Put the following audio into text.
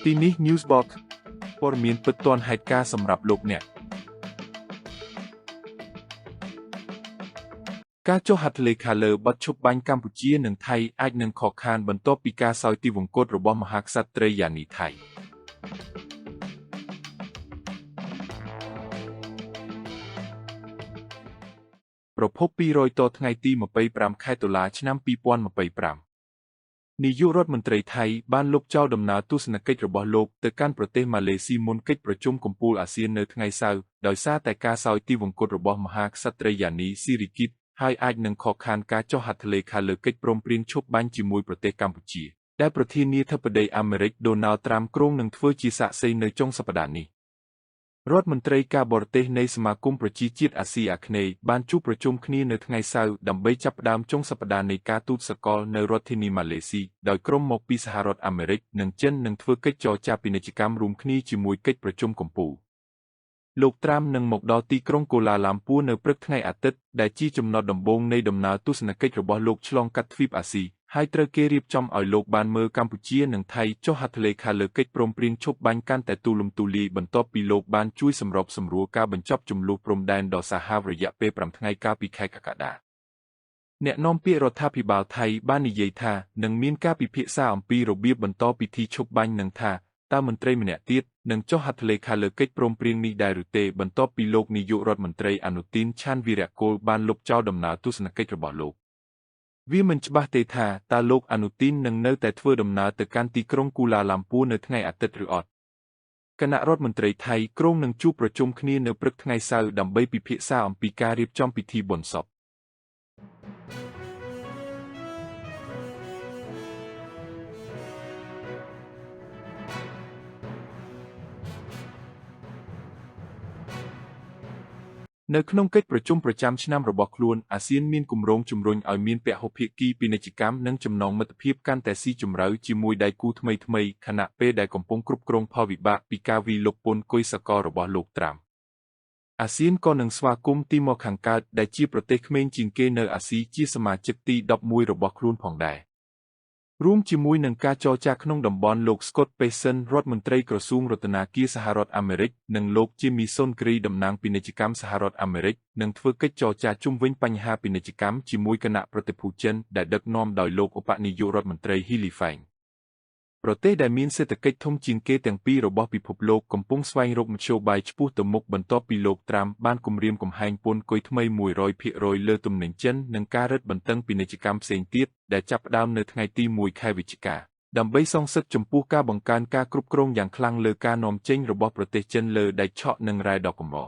ទីនេះ Newsbox ព័ត៌មានពិតទាន់ហេតុការណ៍សម្រាប់លោកអ្នកការចុះហត្ថលេខាលើបទឈប់បាញ់កម្ពុជានិងថៃអាចនឹងខកខានបន្ទាប់ពីការសោយទីវង្គតរបស់មហាក្សត្រីយ៉ានីថៃប្រភព200តថ្ងៃទី25ខែតុលាឆ្នាំ2025នាយករដ្ឋមន្ត្រីថៃបានលុបចោលដំណើរទស្សនកិច្ចរបស់លោកទៅកាន់ប្រទេសម៉ាឡេស៊ីមុនកិច្ចប្រជុំកំពូលអាស៊ាននៅថ្ងៃសៅរ៍ដោយសារតែការសោយទីវង្គតរបស់មហាក្សត្រីយ៉ានីស៊ីរីគីតហើយអាចនឹងខកខានការចុះហត្ថលេខាលើកិច្ចព្រមព្រៀងឈប់បាញ់ជាមួយប្រទេសកម្ពុជាដែលប្រធានាធិបតីអាមេរិកដូណាល់ត្រាំគ្រោងនឹងធ្វើជាសាក្សីនៅចុងសប្តាហ៍នេះរដ្ឋមន្ត្រីការបរទេសនៃសមាគមប្រជាជាតិអាស៊ីអាគ្នេយ៍បានជួបប្រជុំគ្នានៅថ្ងៃសៅរ៍ដើម្បីចាប់ផ្ដើមចុងសប្តាហ៍នៃការទូតសកលនៅរដ្ឋធានីម៉ាឡេស៊ីដោយក្រុមមកពីសហរដ្ឋអាមេរិកនិងចិននឹងធ្វើកិច្ចចរចាពាណិជ្ជកម្មរួមគ្នាជាមួយកិច្ចប្រជុំកំពូលលោកត្រាំនឹងមកដល់ទីក្រុងកូឡាឡាំពួរនៅព្រឹកថ្ងៃអាទិត្យដែលជាចំណុចដំបូងនៃដំណើរទស្សនកិច្ចរបស់លោកឆ្លងកាត់ទ្វីបអាស៊ីហើយត្រូវគេរៀបចំឲ្យលោកបានមើលកម្ពុជានិងថៃចុះហត្ថលេខាលើកិច្ចព្រមព្រៀងឈប់បាញ់កាន់តែទូលំទូលាយបន្ទាប់ពីលោកបានជួយសម្របសម្រួលការបញ្ចប់ជម្លោះព្រំដែនដ៏សាហាវរយៈពេល5ថ្ងៃកាលពីខែកក្កដាអ្នកនាំពាក្យរដ្ឋាភិបាលថៃបាននិយាយថានឹងមានការពិភាក្សាអំពីរបៀបបន្តពិធីឈប់បាញ់និងថាតើមន្ត្រីម្នាក់ទៀតនឹងចុះហត្ថលេខាលើកិច្ចព្រមព្រៀងនេះដែរឬទេបន្ទាប់ពីលោកនាយករដ្ឋមន្ត្រីអនុទីនឆានវីរៈកូលបានលុបចោលដំណើរទស្សនកិច្ចរបស់លោកវាមិនច្បាស់ទេថាតើលោកអនុទីននឹងនៅតែធ្វើដំណើរទៅកាន់ទីក្រុងកូឡាឡាំពួរនៅថ្ងៃអាទិត្យឬអត់គណៈរដ្ឋមន្ត្រីថៃគ្រោងនឹងជួបប្រជុំគ្នានៅព្រឹកថ្ងៃសៅរ៍ដើម្បីពិភាក្សាអំពីការរៀបចំពិធីបុណ្យសពនៅក្នុងកិច្ចប្រជុំប្រចាំឆ្នាំរបស់ខ្លួនអាស៊ានមានគម្រោងជំរុញឲ្យមានពហុភាគីពាណិជ្ជកម្មនិងចំណងមិត្តភាពកាន់តែស៊ីជម្រៅជាមួយដៃគូថ្មីៗខណៈពេលដែលកំពុងគ្រប់គ្រងផលវិបាកពីការវាយលុកពន្ធគុយសកលរបស់លោកត្រាំអាស៊ានក៏នឹងស្វាគមន៍ទីមកខាងកើតដែលជាប្រទេសក្មេងជាងគេនៅអាស៊ីជាសមាជិកទី11របស់ខ្លួនផងដែររួមជាមួយនឹងការចរចាក្នុងតំបន់លោក Scott Bessent រដ្ឋមន្ត្រីក្រសួងរដ្ឋាភិបាលសហរដ្ឋអាមេរិកនិងលោក Jimmy Sonkery តំណាងពាណិជ្ជកម្មសហរដ្ឋអាមេរិកនឹងធ្វើកិច្ចចរចាជុំវិញបញ្ហាពាណិជ្ជកម្មជាមួយគណៈប្រតិភូចិនដែលដឹកនាំដោយលោកឧបនាយករដ្ឋមន្ត្រី He Lifeng ប្រទេសដែលមានសេដ្ឋកិច្ចធំជាងគេទាំងពីររបស់ពិភពលោកកំពុងស្វែងរកមធ្យោបាយឆ្ពោះទៅមុខបន្ទាប់ពីលោកត្រាំបានគំរាមកំហែងពន្ធគុយថ្មី 100% លើទំនិញចិននិងការរឹតបន្តឹងពាណិជ្ជកម្មផ្សេងទៀតដែលចាប់ផ្ដើមនៅថ្ងៃទី1ខែវិច្ឆិកាដើម្បីសងសឹកចំពោះការបង្កើនការគ្រប់គ្រងយ៉ាងខ្លាំងលើការនាំចេញរបស់ប្រទេសចិនលើដែកឆក់និងរ៉ែដកកំបោរ